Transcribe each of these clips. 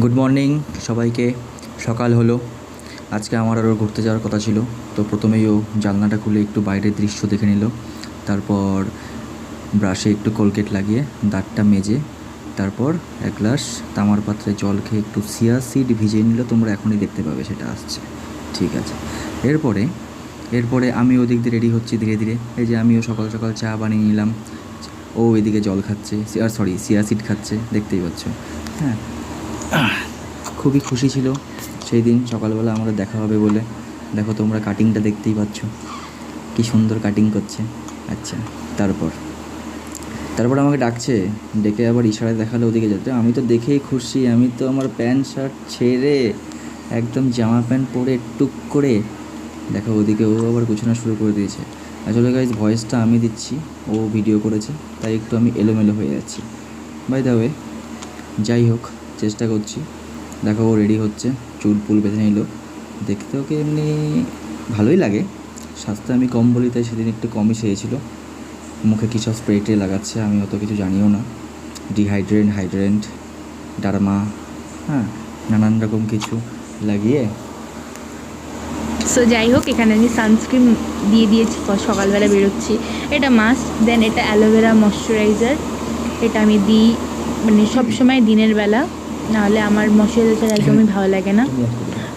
Good morning সবাইকে। সকাল হলো। আজকে আমার আরও ঘুরতে যাওয়ার কথা ছিল, তো প্রথমেই ও জানলাটা খুলে একটু বাইরের দৃশ্য দেখে নিল। তারপর ব্রাশে একটু কোলগেট লাগিয়ে দাঁতটা মেজে তারপর এক গ্লাস তামার পাত্রে জল খেয়ে একটু চিয়া সিড ভিজিয়ে নিল। তোমরা এখনই দেখতে পাবে সেটা আসছে, ঠিক আছে। এরপরে আমি ওদিক দিয়ে রেডি হচ্ছি ধীরে ধীরে। এই যে আমিও সকাল সকাল চা বানিয়ে নিলাম, ও এদিকে জল খাচ্ছে, চিয়া সিড খাচ্ছে, দেখতেই পাচ্ছ। হ্যাঁ, খুবই খুশি ছিল সেই দিন সকালবেলা আমাদের দেখা হবে বলে। দেখো তোমরা কাটিংটা দেখতেই পাচ্ছ, কী সুন্দর কাটিং করছে। আচ্ছা, তারপর আমাকে ডাকছে, ডেকে আবার ইশারায় দেখালো ওদিকে যেতে। আমি তো দেখেই খুশি, আমি তো আমার প্যান্ট শার্ট ছেড়ে একদম জামা প্যান্ট পরে টুক করে দেখো ওদিকে ও আবার গুছানো শুরু করে দিয়েছে। আসলে গাইজ ভয়েসটা আমি দিচ্ছি, ও ভিডিও করেছে, তাই একটু আমি এলোমেলো হয়ে যাচ্ছি। বাই দ্য ওয়ে, যাই হোক, চেষ্টা করছি। দেখো ও রেডি হচ্ছে, চুল পুল বেঁধে নিল। দেখতে ওকে এমনি ভালোই লাগে। স্বাস্থ্য আমি কম বলি তাই সেদিন একটু কমই সেরেছিল। মুখে কী সব স্প্রে ট্রে লাগাচ্ছে আমি অত কিছু জানিও না। হাইড্রেন্ট ডারমা, হ্যাঁ, নানান রকম কিছু লাগিয়ে। সো যাই হোক, এখানে আমি সানস্ক্রিন দিয়ে দিয়েছি, সকালবেলা বেরোচ্ছি। এটা মাস্ট। দেন এটা অ্যালোভেরা ময়শ্চারাইজার, এটা আমি দিই মানে সব সময় দিনের বেলা, নাহলে আমার ময়শ্চারাইজার একদমই ভালো লাগে না।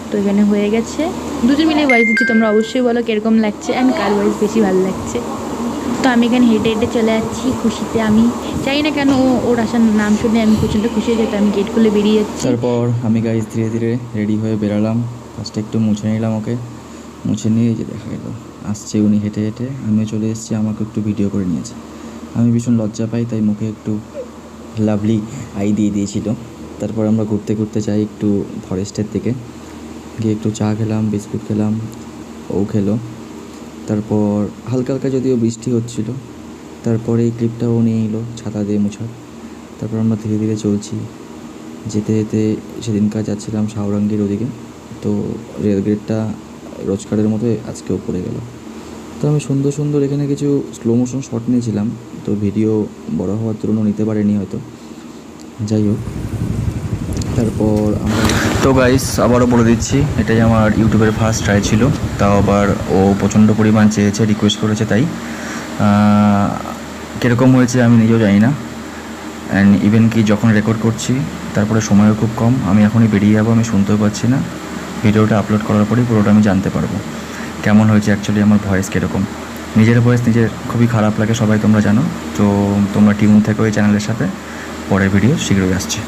তো এখানে হয়ে গেছে, দুজন মিলে ভয়েস দিচ্ছি। তোমরা অবশ্যই বলো কীরকম লাগছে অ্যান্ড কার ভয়েস বেশি ভালো লাগছে। তো আমি এখানে হেঁটে হেঁটে চলে যাচ্ছি খুশিতে। আমি চাই না কেন ওর আসার নাম শুনে আমি প্রচণ্ড খুশি হয়ে যেত। আমি গেট খুলে বেরিয়ে যাচ্ছি। তারপর আমি গাইজ ধীরে ধীরে রেডি হয়ে বেরালাম। ফার্স্টে একটু মুছে নিলাম ওকে, মুছে নিয়ে যে দেখা গেল আসছে উনি হেঁটে হেঁটে, আমিও চলে এসেছি, আমাকে একটু ভিডিও করে নিয়েছে। আমি ভীষণ লজ্জা পাই, তাই মুখে একটু লাভলি আই দিয়ে দিয়েছিল। তারপর আমরা ঘুরতে ঘুরতে যাই একটু ফরেস্টের দিকে, গিয়ে একটু চা খেলাম, বিস্কুট খেলাম, ও খেলো। তারপর হালকা হালকা যদিও বৃষ্টি হচ্ছিল, তারপরে এই ক্লিপটাও নিয়ে এলো ছাতা দিয়ে মোছার। তারপর আমরা ধীরে ধীরে চলছি, যেতে যেতে সেদিনকার যাচ্ছিলাম সাউরাঙ্গির ওদিকে। তো রেলগেটটা রোজকারের মতো আজকেও পড়ে গেল। তো আমি সুন্দর সুন্দর এখানে কিছু স্লো মোশন শট নিয়েছিলাম, তো ভিডিও বড় হওয়ার জন্য নিতে পারিনি হয়তো। যাই হোক, তারপর আমরা তো গাইস আবারও বলে দিচ্ছি, এটাই আমার ইউটিউবের ফার্স্ট ট্রাই ছিল। তাও আবার ও প্রচণ্ড পরিমাণ চেয়েছে, রিকোয়েস্ট করেছে, তাই কীরকম হয়েছে আমি নিজেও জানি না। অ্যান্ড ইভেন কি যখন রেকর্ড করছি তারপরে সময়ও খুব কম, আমি এখনই বেরিয়ে যাবো, আমি শুনতেও পাচ্ছি না। ভিডিওটা আপলোড করার পরেই পুরোটা আমি জানতে পারবো কেমন হয়েছে অ্যাকচুয়ালি আমার ভয়েস কীরকম। নিজের ভয়েস নিজের খুবই খারাপ লাগে, সবাই তোমরা জানো। তো তোমরা টিউন থেকো এই চ্যানেলের সাথে, পরের ভিডিও শীঘ্রই আসছে।